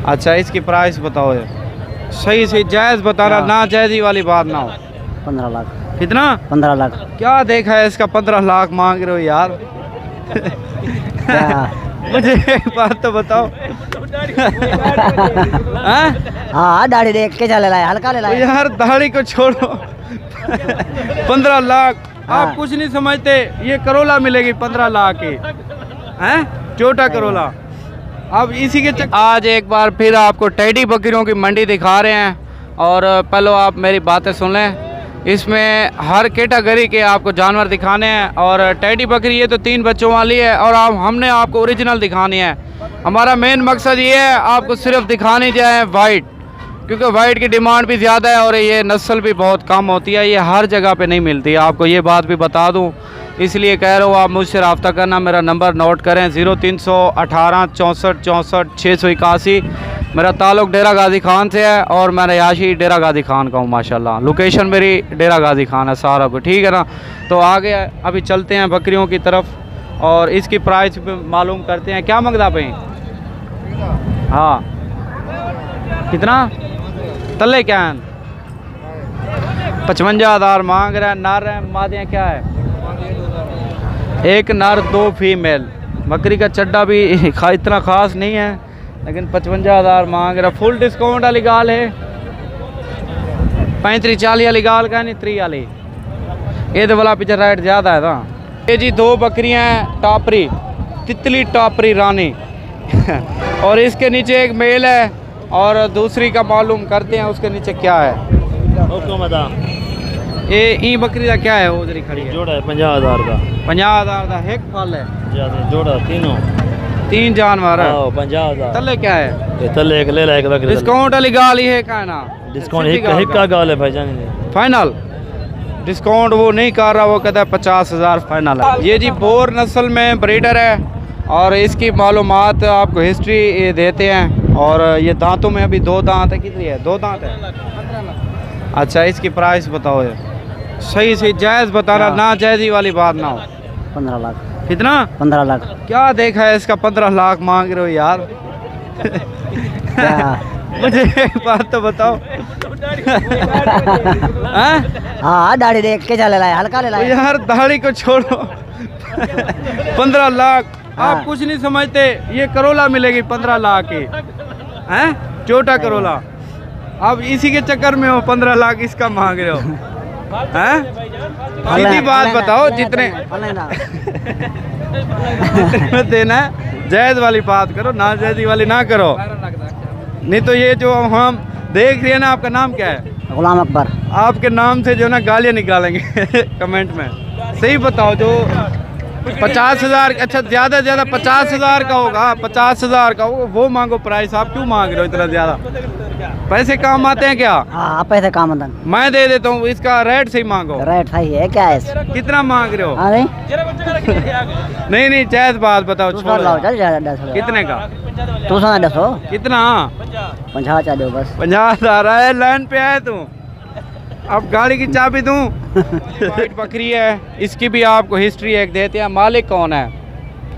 अच्छा इसकी प्राइस बताओ यार, सही सही जायज़ बताना, ना जायज़ी वाली बात ना हो। 15 लाख। कितना? 15 लाख। क्या देखा है इसका 15 लाख मांग रहे हो यार? मुझे एक बात तो बताओ। हाँ? हाँ दाढ़ी देख के चले लाए, हल्का ले लाए यार दाढ़ी को छोड़ो। 15 लाख आप कुछ नहीं समझते, ये करोला मिलेगी 15 लाख की, हैं? छोटा करोला। अब इसी के आज एक बार फिर आपको टेडी बकरियों की मंडी दिखा रहे हैं। और पहले आप मेरी बातें सुन लें, इसमें हर कैटेगरी के आपको जानवर दिखाने हैं। और टेडी बकरी ये तो 3 बच्चों वाली है, और हमने आपको ओरिजिनल दिखानी है। हमारा मेन मकसद ये है आपको सिर्फ दिखानी जाए वाइट, क्योंकि वाइट की डिमांड भी ज़्यादा है और ये नस्ल भी बहुत कम होती है, ये हर जगह पे नहीं मिलती है। आपको ये बात भी बता दूं, इसलिए कह रहा हूँ आप मुझसे रब्ता करना। मेरा नंबर नोट करें 0318 64 64 681। मेरा ताल्लुक़ डेरा गाजी खान से है और मैं रिहायशी डेरा गाजी खान का हूँ माशाल्लाह। लोकेशन मेरी डेरा गाजी खान है सारा को, ठीक है ना। तो आगे अभी चलते हैं बकरियों की तरफ और इसकी प्राइस मालूम करते हैं। क्या मंगदा पे? हाँ कितना तले क्या है? 55,000 मांग रहा है। नर है मादियाँ क्या है? एक नर 2 फीमेल। बकरी का चड्डा भी इतना ख़ास नहीं है, लेकिन 55,000 मांग रहा। फुल डिस्काउंट वाली गाल है, 35-40 वाली गाल का नहीं 3 वाली। ये तो वाला पीछे रेट ज़्यादा है ना। ये जी 2 बकरियां हैं टापरी, तितली टापरी रानी। और इसके नीचे एक मेल है और दूसरी का मालूम करते हैं उसके नीचे क्या है। ये ई बकरी का क्या है? वो उधर खड़ी है। जोड़ा है 50,000 का। 50,000 का एक फल है? जोड़ा तीनों 3 जानवर है। 50,000। तले क्या है? ये तले एक ले ला, एक बकरी। डिस्काउंट वाली गाल ही है का ना? डिस्काउंट एक का गाल है भाईजान। फाइनल डिस्काउंट वो नहीं कर रहा, वो कहता है 50,000 फाइनल है। ये जी बोर नस्ल में ब्रीडर है और इसकी मालूमात आपको हिस्ट्री देते हैं। और ये दांतों में अभी 2 दांत है। कितनी है? 2 दांत है। अच्छा इसकी प्राइस बताओ यार, सही सही जायज़ बताना, ना जायज़ी वाली बात ना हो। 15 लाख। कितना? 15 लाख। क्या देखा है इसका 15 लाख मांग रहे हो यार? मुझे एक बात तो बताओ। हाँ दाढ़ी देख के चले लाए, हल्का ले लाए यार दाढ़ी को छोड़ो। 15 लाख आप कुछ नहीं समझते, ये करोला मिलेगी 15 लाख की, हैं? छोटा करोला। अब इसी के चक्कर में हो 15 लाख इसका मांग रहे हो, हैं? सीधी बात बताओ, जितने में देना है जायज़ वाली बात करो, ना जायज़ी वाली ना करो। नहीं तो ये जो हम देख रहे हैं ना, आपका नाम क्या है? गुलाम अकबर। आपके नाम से जो ना गालियाँ निकालेंगे कमेंट में। सही बताओ, जो 50,000, अच्छा ज़्यादा 50,000 का होगा, 50,000 का होगा वो मांगो प्राइस। आप क्यों मांग रहे हो इतना ज़्यादा? पैसे काम आते हैं क्या? हाँ पैसे काम आते हैं। मैं दे देता हूँ, इसका रेट सही मांगो। रेट सही है क्या है? कितना मांग रहे हो? नहीं नहीं जायज़ बात बताओ। कितने का? तू सुना 10 कितना? 50 दो बस। 50,000 है। लाइन पे आए तू, अब गाड़ी की चाबी दूं। वाइट बकरी है, इसकी भी आपको हिस्ट्री एक देते हैं। मालिक कौन है?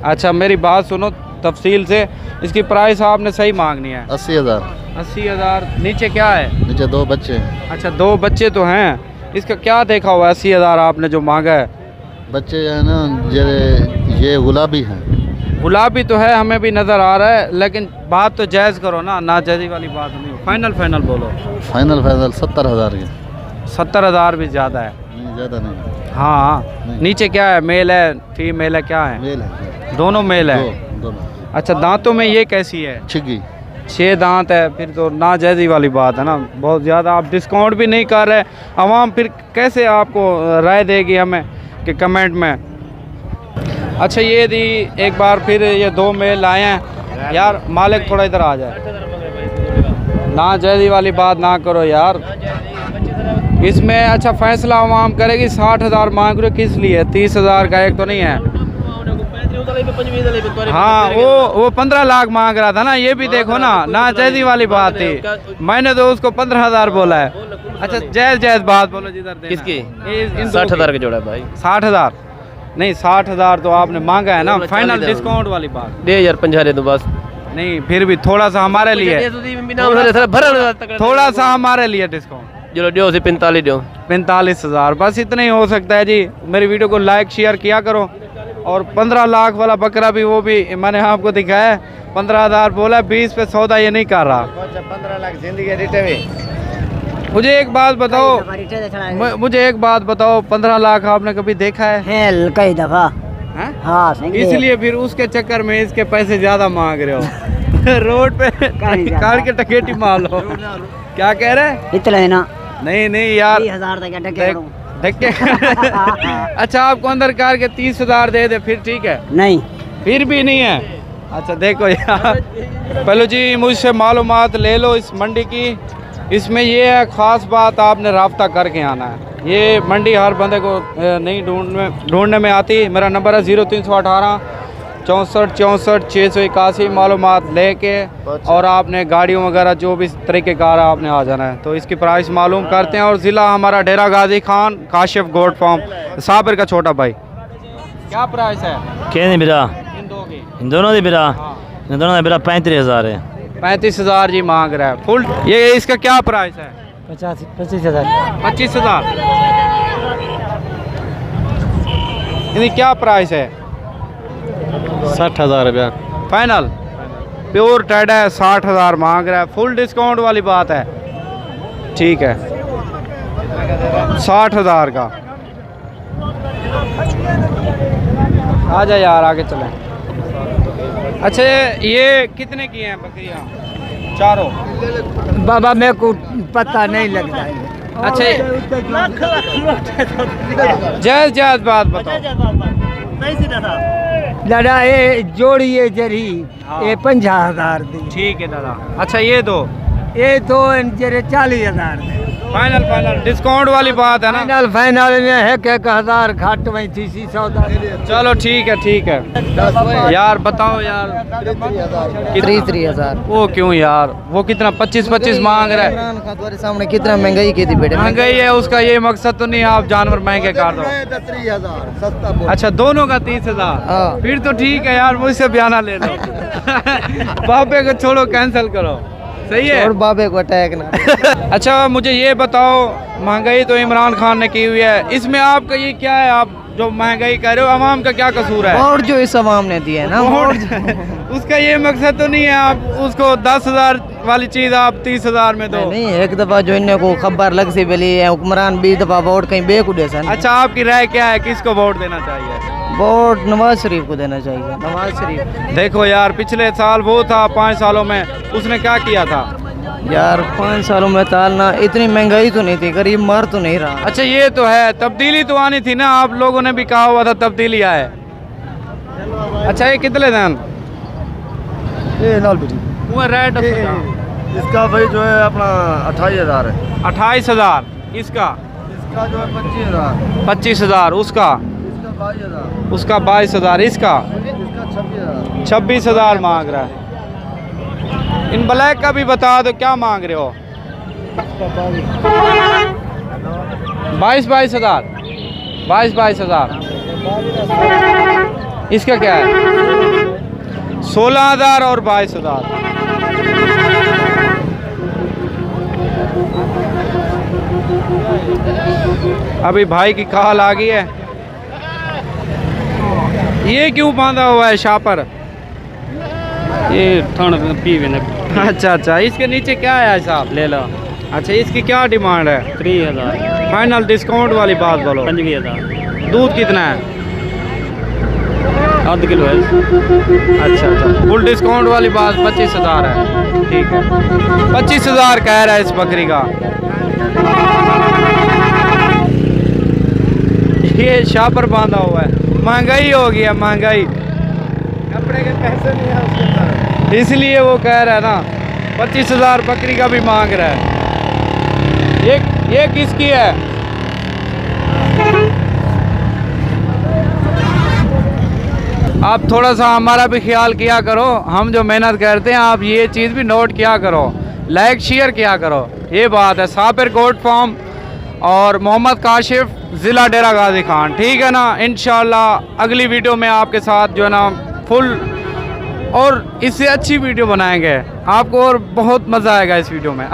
अच्छा मेरी बात सुनो तफसील से, इसकी प्राइस आपने सही मांगनी है। 80,000। 80,000। नीचे क्या है? नीचे 2 बच्चे। अच्छा 2 बच्चे तो हैं। इसका क्या देखा हुआ? 80,000 आपने जो मांगा है। बच्चे है ना, ये गुलाबी हैं। गुलाबी तो है, हमें भी नज़र आ रहा है, लेकिन बात तो जायज़ करो ना, ना जायज़ी वाली बात नहीं। फाइनल बोलो। फाइनल 70,000 के। 70,000 भी ज़्यादा है। नहीं ज़्यादा नहीं। हाँ नहीं। नीचे क्या है? मेल है फीमेल है क्या है? मेल है। दोनों मेल है। दोनों। अच्छा दांतों में ये कैसी है? छिगी। 6 दांत है। फिर तो ना जायज़ी वाली बात है ना, बहुत ज़्यादा। आप डिस्काउंट भी नहीं कर रहे, आवाम फिर कैसे आपको राय देगी हमें कि कमेंट में। अच्छा ये दी एक बार फिर ये 2 मेल आए हैं। यार मालिक थोड़ा इधर आ जाए, ना जायज़ी वाली बात ना करो यार इसमें। अच्छा फैसला आवाम करेगी। 60,000 मांग रहे किस लिए? 30,000 का एक तो नहीं है। हाँ वो 15 लाख मांग रहा था ना, ये भी देखो ना जायज़ी वाली बात थी। मैंने तो उसको 15,000 बोला है। अच्छा जायज़ बात बोलो जिधर। किसकी? 60,000 का जोड़ा है भाई। 60,000 नहीं, 60,000 तो आपने मांगा है ना। फाइनल डिस्काउंट वाली बात। 2,050 दे दो बस। नहीं फिर भी थोड़ा सा हमारे लिए, थोड़ा सा हमारे लिए डिस्काउंट। चलो दो से 45 दो। 45,000 बस इतना ही हो सकता है जी। मेरी वीडियो को लाइक शेयर किया करो। और 15 लाख वाला बकरा भी, वो भी मैंने आपको दिखाया, 15,000 बोला, 20 पे सौदा ये नहीं कर रहा। 15 लाख जिंदगी रिटे हुए। मुझे एक बात बताओ, मुझे एक बात बताओ, 15 लाख आपने कभी देखा है? कई दफा। हैं? हाँ सही है। इसलिए फिर उसके चक्कर में इसके पैसे ज्यादा मांग रहे हो। रोड पे कार के टकेटी मार लो। क्या कह रहे हैं? इतना है ना। नहीं नहीं यार, 30,000 तक टके करूं। धक्के। अच्छा आपको अंदर कार के 30,000 दे दे फिर ठीक है? नहीं फिर भी नहीं है। अच्छा देखो यार, पहले जी मुझसे मालूमात ले लो इस मंडी की। इसमें ये है ख़ास बात, आपने राब्ता करके आना है। ये मंडी हर बंदे को नहीं ढूंढने में आती। मेरा नंबर है 0318 64 64 681। मालूमात लेके और आपने गाड़ियों वगैरह जो भी तरीके कार है आपने आ जाना है। तो इसकी प्राइस मालूम करते हैं। और ज़िला हमारा डेरा गाजी खान, काशिफ गोट फार्म, साबिर का छोटा भाई। क्या प्राइस है क्या बिरा इन दो की? इन दोनों दी बिरा? हाँ। इन दोनों का बिरा 35,000 है। 35,000 जी मांग रहा है फुल। ये इसका क्या प्राइस है? 25,000। 25,000। इनकी क्या प्राइस है? 60,000 रुपया फाइनल। प्योर टेड है, 60,000 मांग रहा है। फुल डिस्काउंट वाली बात है। ठीक है, 60,000 का। आ जा यार, आगे चलें। अच्छा ये कितने की हैं बकरियाँ? चारों? बाबा मेरे को पता नहीं लगता है। अच्छा जायज जायज बात बताओ। दादा ये जोड़िए जरी ये 50,000 दी। ठीक है दादा। अच्छा ये दो, ये तो जरे 40,000 दे। फाइनल फाइनल डिस्काउंट वाली बात है ना? फाइनल फाइनल में है 1,000 घाट में थी सी सौदा। चलो ठीक है ठीक है यार, बताओ यार। 3,000। वो क्यों यार, वो कितना 25 मांग रहा है? तुम्हारे सामने कितना महंगाई की थी बेटे। महंगाई है, उसका ये मकसद तो नहीं है आप जानवर महंगे कर दो। 3,000 सस्ता। अच्छा दोनों का 30,000? हाँ। फिर तो ठीक है यार, मुझसे बयाना ले लो। बापे को छोड़ो, कैंसिल करो। सही है। और बाबे को अटैक ना। अच्छा मुझे ये बताओ, महंगाई तो इमरान खान ने की हुई है, इसमें आपका ये क्या है? आप जो महंगाई कर रहे हो, अवाम का क्या कसूर है? और जो इस अवाम ने दिया है ना, उसका ये मकसद तो नहीं है आप उसको 10,000 वाली चीज़ आप 30,000 में दो। नहीं एक दफा जो इन्हें को खबर लग सी मिली है, हुक्मरान 20 दफा वोट कहीं बेकुडे सन। अच्छा आपकी राय क्या है, किसको वोट देना चाहिए? वोट नवाज शरीफ को देना चाहिए। नवाज शरीफ देखो यार, पिछले साल वो था, 5 सालों में उसने क्या किया था यार? 5 सालों में तालना इतनी महंगाई तो नहीं थी, गरीब मर तो नहीं रहा। अच्छा ये तो है, तब्दीली तो आनी थी ना, आप लोगों ने भी कहा हुआ था तब्दीली आए। अच्छा ये कितने दिन? वो रेट इसका भाई जो है अपना 28,000 है। 28,000 इसका? इसका जो है 25,000। 25,000 उसका? इसका 22,000। उसका 22,000। इसका? इसका 26,000। 26,000 मांग रहा है। इन ब्लैक का भी बता दो क्या मांग रहे हो? 22,000। 22,000। इसका क्या है? 16,000 और 22,000। अभी भाई की कॉल आ गई है। ये क्यों बांधा हुआ है शापर? ये ठंड पीवे न। अच्छा अच्छा, इसके नीचे क्या है साहब? ले लो। अच्छा इसकी क्या डिमांड है? 3,000। फाइनल डिस्काउंट वाली बात बोलो। 25,000। दूध कितना है? आधा किलो है। अच्छा अच्छा, फुल डिस्काउंट वाली बात 25,000 है। ठीक है, 25,000 कह रहा है इस बकरी का। ये शापर बांधा हुआ है। महंगाई हो गई है, महंगाई, कपड़े के पैसे नहीं है उसके अंदर, इसलिए वो कह रहा है ना। 25,000 बकरी का भी मांग रहा है। ये किसकी है? आप थोड़ा सा हमारा भी ख्याल किया करो, हम जो मेहनत करते हैं आप ये चीज़ भी नोट किया करो, लाइक शेयर किया करो। ये बात है। साबिर गोट फार्म और मोहम्मद काशिफ, ज़िला डेरा गाजी खान। ठीक है ना? इंशाल्लाह अगली वीडियो में आपके साथ जो है ना फुल और इससे अच्छी वीडियो बनाएंगे आपको और बहुत मज़ा आएगा इस वीडियो में।